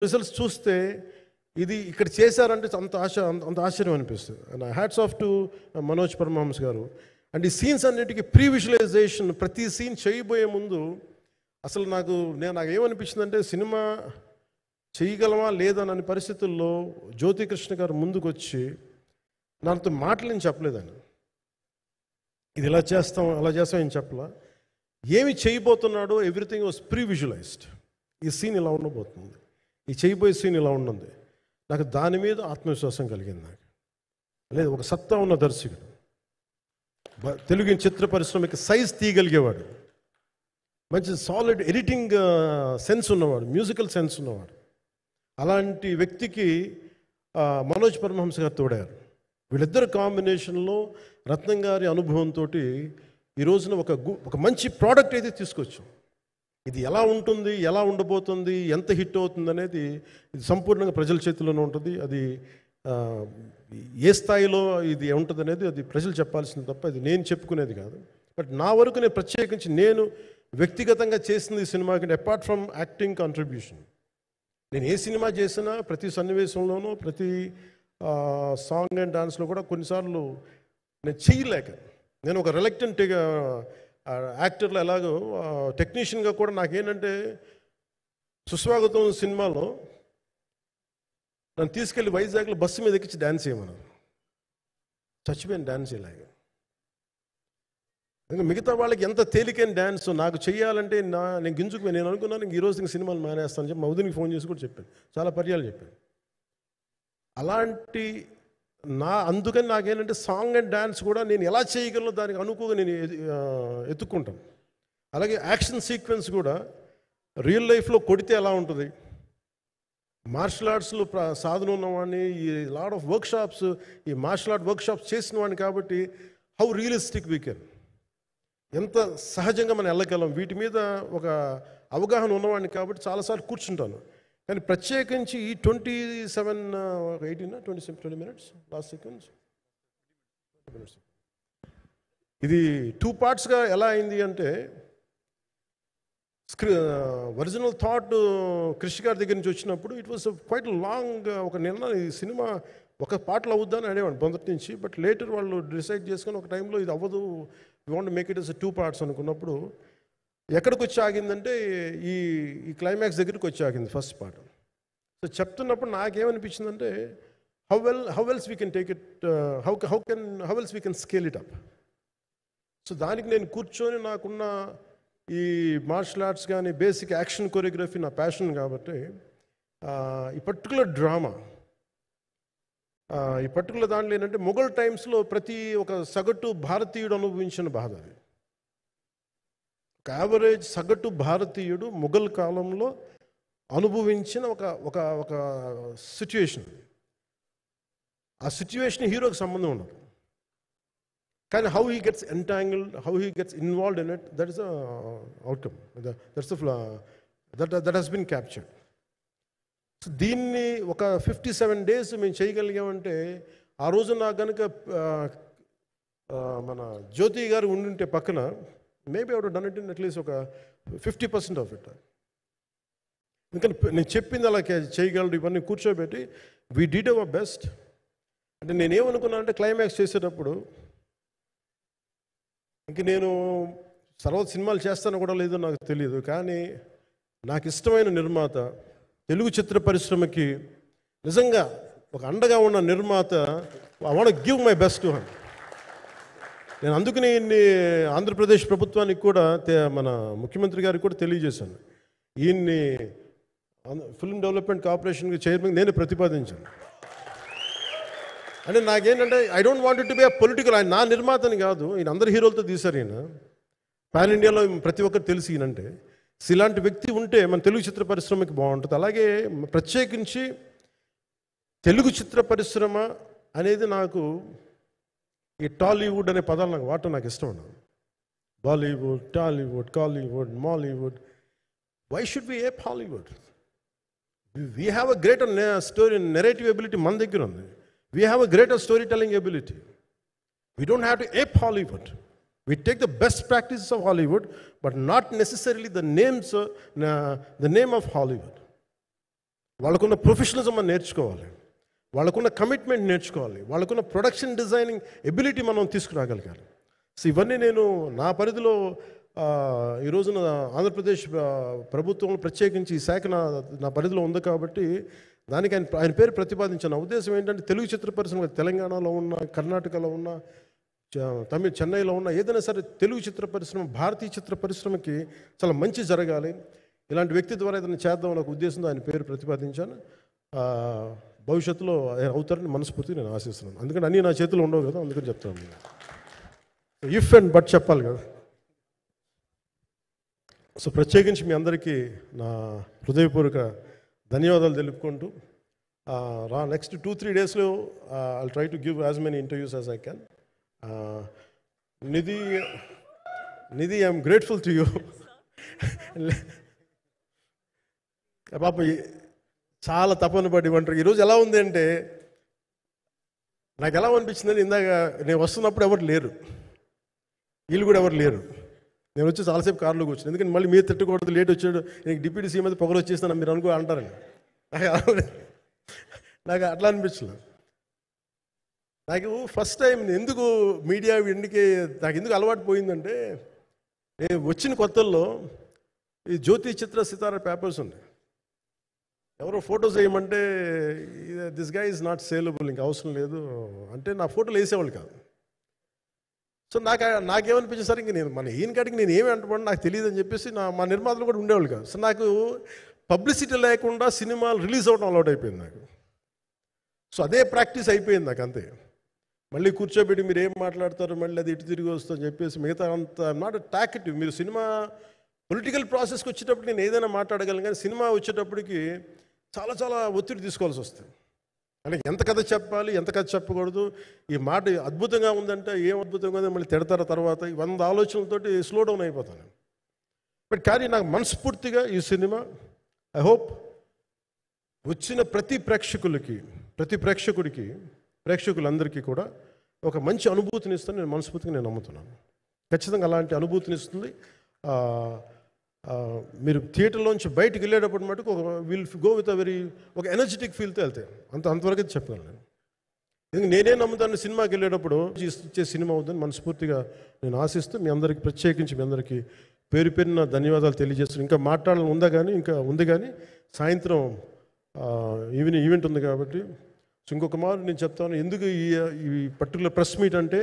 Results చూస్తే ఇది ఇక్కడ చేశారంటే అంత ఆశ్చర్యం అనిపిస్తుంది. And hats off to Manoj Paramahansa garu. And ఈ సీన్స్ అన్నిటికీ ప్రీ విజువలైజేషన్, ప్రతి సీన్ చేయబోయే ముందు అసలు నాకు ఏమనిపించిందంటే సినిమా చేయగలమా లేదా అనే పరిస్థితుల్లో జ్యోతికృష్ణ గారు ముందుకు వచ్చి నాతో మాటలు నేను చెప్పలేదని, ఇది ఇలా చేస్తాం అలా చేస్తాం ఏం చెప్పలా, ఏమి చేయబోతున్నాడో ఎవ్రీథింగ్ వాజ్ ప్రీ విజువలైజ్డ్. ఈ సీన్ ఇలా ఉండబోతుంది, ఈ చేయబోయే సీన్ ఇలా ఉన్నది. నాకు దాని మీద ఆత్మవిశ్వాసం కలిగింది. నాకు లేదు, ఒక సత్తా ఉన్న దర్శకుడు, తెలుగు చిత్ర పరిశ్రమకి సైజ్ తీయగలిగేవాడు, మంచి సాలిడ్ ఎడిటింగ్ సెన్స్ ఉన్నవాడు, మ్యూజికల్ సెన్స్ ఉన్నవాడు. అలాంటి వ్యక్తికి మనోజ్ పరమహంస గారు తోడారు. వీళ్ళిద్దరు కాంబినేషన్లో రత్నం గారి అనుభవంతో ఈ రోజున ఒక మంచి ప్రోడక్ట్ అయితే తీసుకొచ్చాం. ఇది ఎలా ఉంటుంది, ఎలా ఉండబోతుంది, ఎంత హిట్ అవుతుంది అనేది ఇది సంపూర్ణంగా ప్రజల చేతిలోనే ఉంటుంది. అది ఏ స్థాయిలో ఇది ఉంటుంది అనేది అది ప్రజలు చెప్పాల్సింది తప్ప ఇది నేను చెప్పుకునేది కాదు. బట్ నా వరకు నేను ప్రత్యేకించి నేను వ్యక్తిగతంగా చేసింది ఈ సినిమాకి, అపార్ట్ ఫ్రమ్ యాక్టింగ్ కాంట్రిబ్యూషన్, నేను ఏ సినిమా చేసినా ప్రతి సన్నివేశంలోనూ ప్రతి సాంగ్ అండ్ డాన్స్లో కూడా కొన్నిసార్లు నేను చేయలేక, నేను ఒక రిలక్టెంట్ యాక్టర్లో ఎలాగో టెక్నీషియన్గా కూడా నాకేంటంటే సుస్వాగతం సినిమాలో నన్ను తీసుకెళ్ళి వైజాగ్లో బస్సు మీద ఎక్కించి డ్యాన్స్ చేయమన్నారు. చచ్చిపోయాను డ్యాన్స్ చేయలేక. ఇంకా మిగతా వాళ్ళకి ఎంత తేలికైన డ్యాన్స్ నాకు చేయాలంటే నేను గింజుకుపోయి నేను అనుకున్నాను ఈ రోజు సినిమాలు మానేస్తాను చెప్పి మా వదినికి ఫోన్ చేసి కూడా చెప్పాను, చాలా పర్యాలు చెప్పాను. అలాంటి అందుకని నాకేంటంటే సాంగ్ అండ్ డ్యాన్స్ కూడా నేను ఎలా చేయగలను దానికి అనుకోగా నేను ఎత్తుక్కుంటాను. అలాగే యాక్షన్ సీక్వెన్స్ కూడా రియల్ లైఫ్లో కొడితే ఎలా ఉంటుంది, మార్షల్ ఆర్ట్స్లో సాధన ఉన్నవాడిని, ఈ లాట్ ఆఫ్ వర్క్షాప్స్, ఈ మార్షల్ ఆర్ట్ వర్క్షాప్స్ చేసిన వాడిని కాబట్టి హౌ రియలిస్టిక్ వీ కెన్, ఎంత సహజంగా మనం వెళ్ళగలం, వీటి మీద ఒక అవగాహన ఉన్నవాడిని కాబట్టి చాలాసార్లు కూర్చుంటాను. కానీ ప్రత్యేకించి ఈ 20 minutes లాస్ట్ సెకండ్స్ ఇది 2 పార్ట్స్గా ఎలా అయింది అంటే, ఒరిజినల్ థాట్ క్రిష్ గారి దగ్గర నుంచి వచ్చినప్పుడు ఇట్ వాస్ క్వైట్ లాంగ్. ఈ సినిమా ఒక పార్ట్లో అవుద్దని అనేవాడు మొదటి నుంచి. బట్ లేటర్ వాళ్ళు డిసైడ్ చేసుకొని ఒక టైంలో ఇది అవ్వదు, you want make it as 2 parts అనుకున్నప్పుడు ఎక్కడికి వచ్చి ఆగిందంటే ఈ క్లైమాక్స్ దగ్గరికి వచ్చి ఆగింది ఫస్ట్ పార్ట్. సో చెప్తున్నప్పుడు నాకేమనిపించిందంటే how else we can take it, how else we can scale it up. So దానికి నేను కూర్చొని నాకున్న ఈ మార్షల్ ఆర్ట్స్ కానీ బేసిక్ యాక్షన్ కొరియోగ్రఫీ నా ప్యాషన్ కాబట్టి ఈ పర్టికులర్ డ్రామా, ఈ పర్టికులర్ దాంట్లో ఏంటంటే మొఘల్ టైమ్స్లో ప్రతి ఒక సగటు భారతీయుడు అనుభవించిన బాధ అది. ఒక యావరేజ్ సగటు భారతీయుడు మొఘల్ కాలంలో అనుభవించిన ఒక సిచ్యువేషన్. ఆ సిచ్యువేషన్ హీరోకి సంబంధం ఉండదు, కానీ how he gets entangled, how he gets involved in it, that is outcome, that he's been captured. So దీన్ని ఒక 57 days మేము చేయగలిగామంటే, ఆ రోజు నాకు కనుక మన జ్యోతి గారు ఉండుంటే పక్కన, maybe out done it in at least ఒక 50% ఆఫ్ ఇట్. ఇంకా నేను చెప్పింది అలా చేయగలరు ఇవన్నీ కూర్చోబెట్టి వీ డిడ్ అవర్ బెస్ట్. అంటే నేనేమనుకున్నానంటే క్లైమాక్స్ చేసేటప్పుడు ఇంక నేను తర్వాత సినిమాలు చేస్తానో కూడా లేదో నాకు తెలియదు, కానీ నాకు ఇష్టమైన నిర్మాత, తెలుగు చిత్ర పరిశ్రమకి నిజంగా ఒక అండగా ఉన్న నిర్మాత, I want give my best to him. నేను అందుకని ఆంధ్రప్రదేశ్ ప్రభుత్వానికి కూడా మన ముఖ్యమంత్రి గారికి కూడా తెలియజేశాను, ఈయన్ని ఫిల్మ్ డెవలప్మెంట్ కార్పొరేషన్కి చైర్మన్ నేనే ప్రతిపాదించాను. అంటే నాకేంటంటే I don't want to be a political, ఆయన నా నిర్మాతని కాదు, ఈయన అందరు హీరోలతో తీశారు, ఈయన పాన్ ఇండియాలో ప్రతి ఒక్కరు తెలిసి ఈయనంటే. ఇలాంటి వ్యక్తి ఉంటే మన తెలుగు చిత్ర పరిశ్రమకి బాగుంటుంది. అలాగే ప్రత్యేకించి తెలుగు చిత్ర పరిశ్రమ అనేది నాకు ఈ టాలీవుడ్ అనే పదాలు నాకు వాడటం నాకు ఇష్టం ఉండదు. Bollywood, Tollywood, Kollywood, Mollywood, why should we ape Hollywood? We have a greater story narrative ability మన దగ్గర ఉంది. We have a greater story telling ability. We don't have to ape Hollywood. We take the best practices of Hollywood, but not necessarily the name of Hollywood. వాళ్ళకున్న professionalism మనం నేర్చుకోవాలి, వాళ్ళకున్న commitment నేర్చుకోవాలి, వాళ్ళకున్న production designing ability మనం తీసుకురాగలగాలి. So ఇవన్నీ నేను నా పరిధిలో ఈ రోజున ఆంధ్రప్రదేశ్ ప్రభుత్వం ప్రత్యేకించి ఈ శాఖ నా పరిధిలో ఉంది కాబట్టి దానికి ఆయన పేరు ప్రతిపాదించాను. నా ఉద్దేశం ఏంటంటే తెలుగు చిత్ర పరిశ్రమ తెలంగాణలో ఉన్న, కర్ణాటకలో ఉన్న, చెన్నైలో ఉన్న ఏదైనా సరే తెలుగు చిత్ర పరిశ్రమ, భారతీయ చిత్ర పరిశ్రమకి చాలా మంచి జరగాలి, ఇలాంటి వ్యక్తి ద్వారా ఏదైనా చేద్దాం అనే ఉద్దేశంతో ఆయన పేరు ప్రతిపాదించాను. భవిష్యత్తులో ఆయన అవుతారని మనస్ఫూర్తిగా నేను ఆశిస్తున్నాను. అందుకని అన్నీ నా చేతిలో ఉండవు కదా, అందుకని చెప్తాను. ఇఫ్ అండ్ బట్ చెప్పాలి కదా. సో ప్రత్యేకించి మీ అందరికీ నా హృదయపూర్వక ధన్యవాదాలు తెలుపుకుంటూ నెక్స్ట్ 2-3 డేస్లో I'll try to give as many interviews as I can. Nidhi I'm grateful to you. పాప చాలా తపన పడి ఉంటారు. ఈరోజు ఎలా ఉంది అంటే నాకు ఎలా అనిపించిందని, ఇందాక నేను వస్తున్నప్పుడు ఎవరు లేరు, వీళ్ళు కూడా ఎవరు లేరు. నేను వచ్చి చాలాసేపు కారులో కూర్చున్నాను, ఎందుకంటే మళ్ళీ మీరు తిట్టకూడదు, లేట్ వచ్చాడు, నీకు డిప్యూటీ సీఎం అయితే పొగలు వచ్చేస్తాను మీరు అనుకో అంటారని. నాకు అట్లా అనిపించలేదు. నాకు ఫస్ట్ టైం ఎందుకు మీడియా నాకు ఎందుకు అలవాటు పోయిందంటే, నేను వచ్చిన కొత్తల్లో ఈ జ్యోతి చిత్ర సితార పేపర్స్ ఉన్నాయి. ఎవరో ఫోటోస్ వేయమంటే దిస్ గా ఈజ్ నాట్ సేలబుల్, ఇంకా అవసరం లేదు అంటే నా ఫోటోలు వేసేవాళ్ళు కాదు. సో నాకేమనిపించింది సార్, ఇంక నేను ఈయన కాడికి నేను ఏమి అంటున్నాను నాకు తెలియదు అని చెప్పేసి మా నిర్మాతలు కూడా ఉండేవాళ్ళు కాదు. సో నాకు పబ్లిసిటీ లేకుండా సినిమాలు రిలీజ్ అవ్వడం అలవాటు అయిపోయింది నాకు. సో అదే ప్రాక్టీస్ అయిపోయింది నాకు అంతే. మళ్ళీ కూర్చోబెట్టి మీరు ఏం మాట్లాడతారు, మళ్ళీ అది ఇటు తిరిగి వస్తుందని చెప్పేసి మిగతా అంత నాట్ టాకెటివ్. మీరు సినిమా పొలిటికల్ ప్రాసెస్కి వచ్చేటప్పుడు నేను ఏదైనా మాట్లాడగలను, కానీ సినిమా వచ్చేటప్పటికి చాలా చాలా ఒత్తిడి తీసుకోవాల్సి వస్తుంది. అంటే ఎంత కథ చెప్పాలి, ఎంత కథ చెప్పకూడదు, ఈ మాట అద్భుతంగా ఉందంటే ఏం అద్భుతంగా ఉందని మళ్ళీ తిడతారు, తర్వాత 100 ఆలోచనలతోటి స్లో డౌన్ అయిపోతాను. బట్ కానీ నాకు మనస్ఫూర్తిగా ఈ సినిమా ఐ హోప్ వచ్చిన ప్రతి ప్రేక్షకులందరికీ కూడా ఒక మంచి అనుభూతిని ఇస్తాను నేను మనస్ఫూర్తిగా నేను నమ్ముతున్నాను. ఖచ్చితంగా అలాంటి అనుభూతిని ఇస్తుంది. మీరు థియేటర్లోంచి బయటకు వెళ్ళేటప్పుడు మటుకు విల్ గో విత్ ఒక ఎనర్జెటిక్ ఫీల్తో వెళ్తాయి. అంతవరకు చెప్పగలను నేను. ఎందుకంటే నేనే నమ్ముతాను, సినిమాకి వెళ్ళేటప్పుడు ఇచ్చే సినిమా అవుతుందని మనస్ఫూర్తిగా నేను ఆశిస్తూ మీ అందరికీ ప్రత్యేకించి మీ అందరికీ పేరు పేరున ధన్యవాదాలు తెలియజేస్తున్నాను. ఇంకా మాట్లాడాలని ఉంది కానీ సాయంత్రం ఈవెంట్ ఉంది కాబట్టి. సో ఇంకొక మారు నేను చెప్తాను ఎందుకు ఈ పర్టికులర్ ప్రెస్ మీట్ అంటే,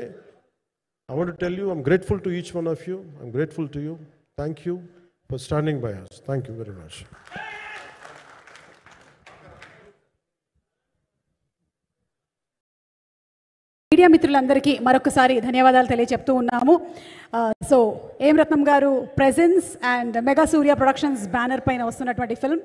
I want to tell you I'm grateful to each one of you. I'm grateful to you. Thank you for standing by us. Thank you very much. Media మిత్రులందరికీ మరొకసారి ధన్యవాదాలు తెలియజెప్తూ ఉన్నాము. సో ఏం రత్నం గారు presence and mega Surya productions banner పైన వస్తున్నటువంటి film